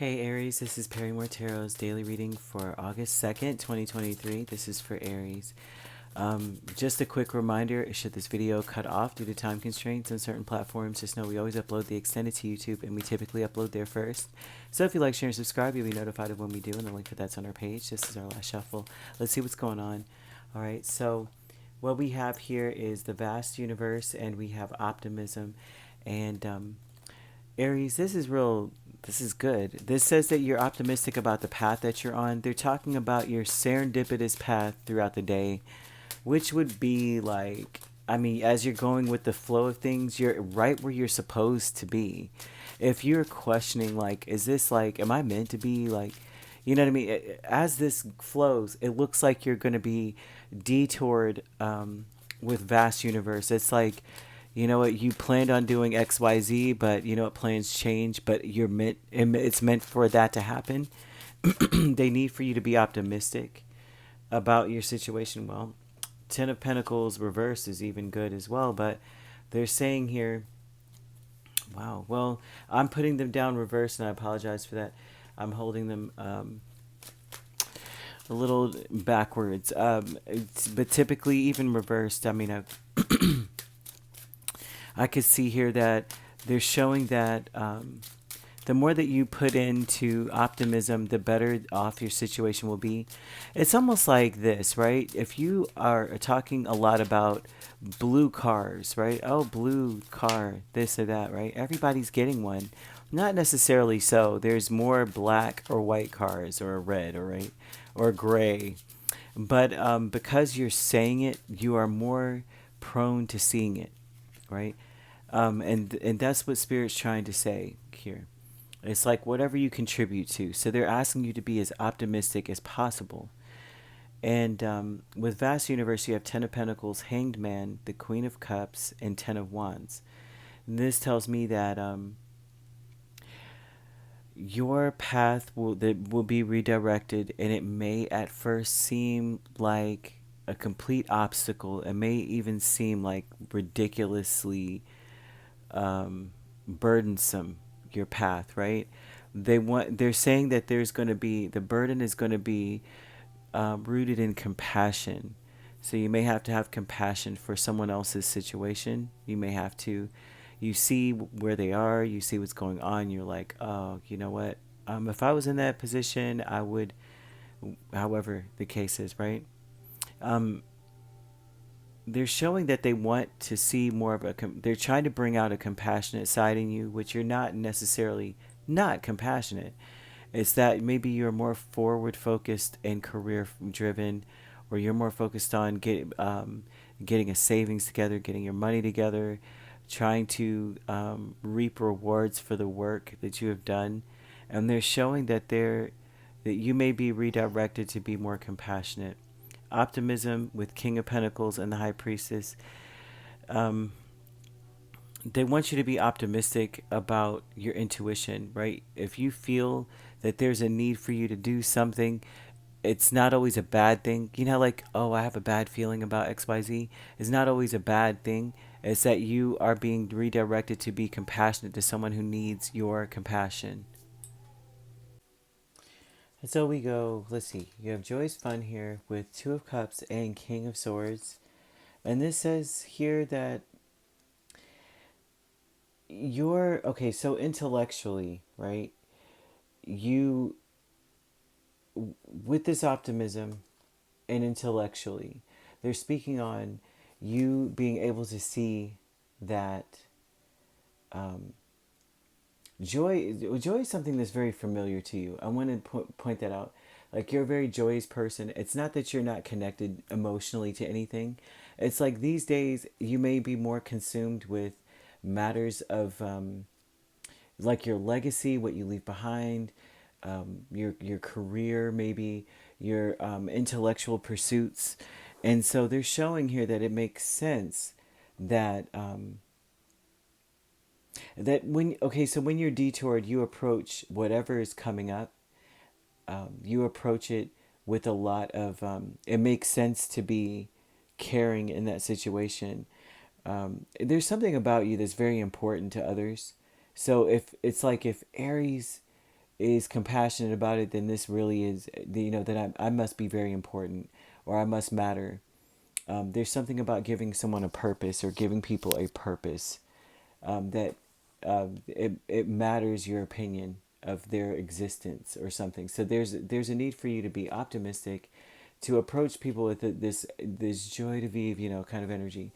Hey Aries, this is Perrymore Tarot's daily reading for August 2nd, 2023. This is for Aries. Just a quick reminder, should this video cut off due to time constraints on certain platforms, just know we always upload the extended to YouTube and we typically upload there first. So if you like, share, and subscribe, you'll be notified of when we do, and the link for that's on our page. This is our last shuffle. Let's see what's going on. All right, so what we have here is the vast universe, and we have optimism. And Aries, this is good. This says that you're optimistic about the path that you're on. They're talking about your serendipitous path throughout the day, which would be like, I mean, as you're going with the flow of things, you're right where you're supposed to be. If you're questioning, like, is this like, am I meant to be like, you know what I mean? As this flows, it looks like you're going to be detoured with vast universe. It's like, you know what, you planned on doing XYZ, but you know what, plans change, but it's meant for that to happen. They need for you to be optimistic about your situation. Well, Ten of Pentacles reversed is even good as well, but they're saying here, wow, well, I'm putting them down reversed, and I apologize for that. I'm holding them a little backwards. But typically, even reversed, I mean, I could see here that they're showing that the more that you put into optimism, the better off your situation will be. It's almost like this, right? If you are talking a lot about blue cars, right? Oh, blue car, this or that, right? Everybody's getting one. Not necessarily so. There's more black or white cars, or red, or right, or gray. But because you're saying it, you are more prone to seeing it, right? And that's what Spirit's trying to say here. It's like whatever you contribute to. So they're asking you to be as optimistic as possible. And with Vast Universe, you have Ten of Pentacles, Hanged Man, the Queen of Cups, and Ten of Wands. And this tells me that your path will be redirected, and it may at first seem like a complete obstacle. It may even seem like ridiculously burdensome, your path, right? They're saying that there's going to be, the burden is going to be rooted in compassion. So you may have to have compassion for someone else's situation. You may have to, you see where they are, you see what's going on, you're like, oh, you know what, if I was in that position, I would, however the case is, right? um, they're showing that they want to see more of they're trying to bring out a compassionate side in you, which you're not necessarily not compassionate. It's that maybe you're more forward focused and career driven, or you're more focused on getting a savings together, getting your money together, trying to reap rewards for the work that you have done. And they're showing that that you may be redirected to be more compassionate. Optimism with King of Pentacles and the High Priestess. They want you to be optimistic about your intuition, right? If you feel that there's a need for you to do something, it's not always a bad thing. You know, like, oh, I have a bad feeling about XYZ. It's not always a bad thing. It's that you are being redirected to be compassionate to someone who needs your compassion. And so we go, let's see, you have Joyous Fun here with Two of Cups and King of Swords. And this says here that you're, okay, so intellectually, right, you, with this optimism and intellectually, they're speaking on you being able to see that joy is something that's very familiar to you. I want to point that out. Like, you're a very joyous person. It's not that you're not connected emotionally to anything. It's like these days you may be more consumed with matters of like your legacy, what you leave behind, your career, maybe your intellectual pursuits. And so they're showing here that it makes sense that that when, okay, so when you're detoured, you approach whatever is coming up. You approach it with a lot of. It makes sense to be caring in that situation. There's something about you that's very important to others. So if it's like if Aries is compassionate about it, then this really is, you know, that I must be very important, or I must matter. There's something about giving someone a purpose, or giving people a purpose, that it matters your opinion of their existence or something. So there's a need for you to be optimistic, to approach people with this joy to vive, you know, kind of energy.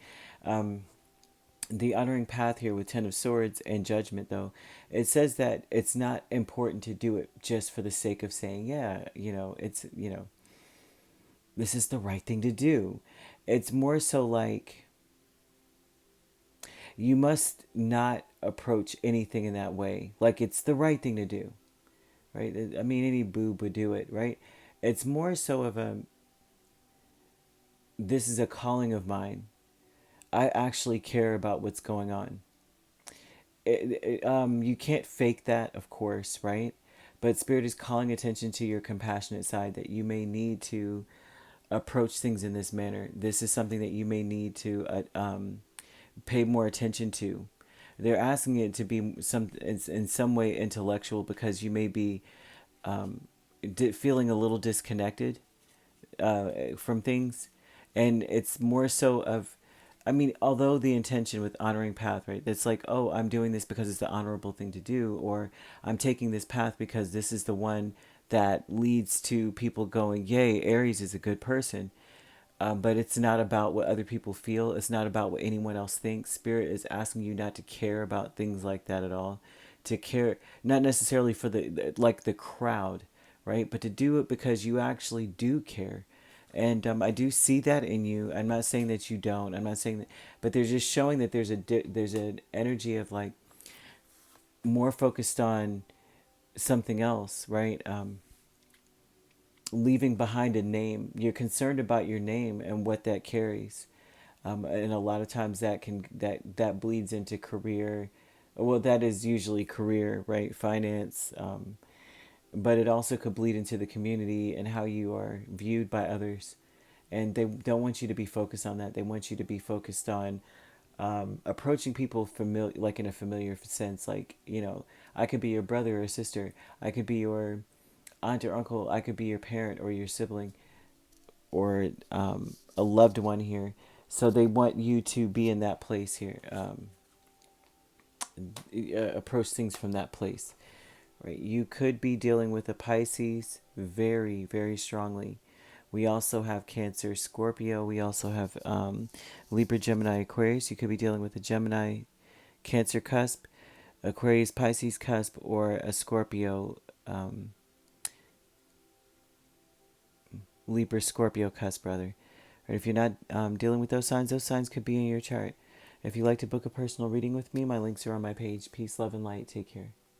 The honoring path here with Ten of Swords and Judgment, though, it says that it's not important to do it just for the sake of saying, yeah, you know, it's, you know, this is the right thing to do. It's more so like, you must not approach anything in that way like it's the right thing to do, right? I mean, any boob would do it, right? It's more so of a, this is a calling of mine. I actually care about what's going on. You can't fake that, of course, right? But Spirit is calling attention to your compassionate side, that you may need to approach things in this manner. This is something that you may need to pay more attention to. They're asking it to be in some way intellectual, because you may be feeling a little disconnected from things, and it's more so of, I mean, although the intention with honoring path, right? It's like, oh, I'm doing this because it's the honorable thing to do, or I'm taking this path because this is the one that leads to people going, yay, Aries is a good person. But it's not about what other people feel. It's not about what anyone else thinks. Spirit is asking you not to care about things like that at all. To care, not necessarily for like the crowd, right? But to do it because you actually do care. And I do see that in you. I'm not saying that you don't. I'm not saying that, but they're just showing that there's an energy of like more focused on something else, right? Leaving behind a name. You're concerned about your name and what that carries. And a lot of times that bleeds into career. Well, that is usually career, right? Finance. But it also could bleed into the community and how you are viewed by others. And they don't want you to be focused on that. They want you to be focused on approaching people familiar, like in a familiar sense. Like, you know, I could be your brother or sister. I could be your aunt or uncle. I could be your parent or your sibling, or a loved one here. So they want you to be in that place here. Approach things from that place, right? You could be dealing with a Pisces very, very strongly. We also have Cancer, Scorpio. We also have Libra, Gemini, Aquarius. You could be dealing with a Gemini, Cancer cusp, Aquarius, Pisces cusp, or a Scorpio, Libra, Scorpio cusp, brother. Right, if you're not dealing with those signs could be in your chart. If you'd like to book a personal reading with me, my links are on my page. Peace, love, and light. Take care.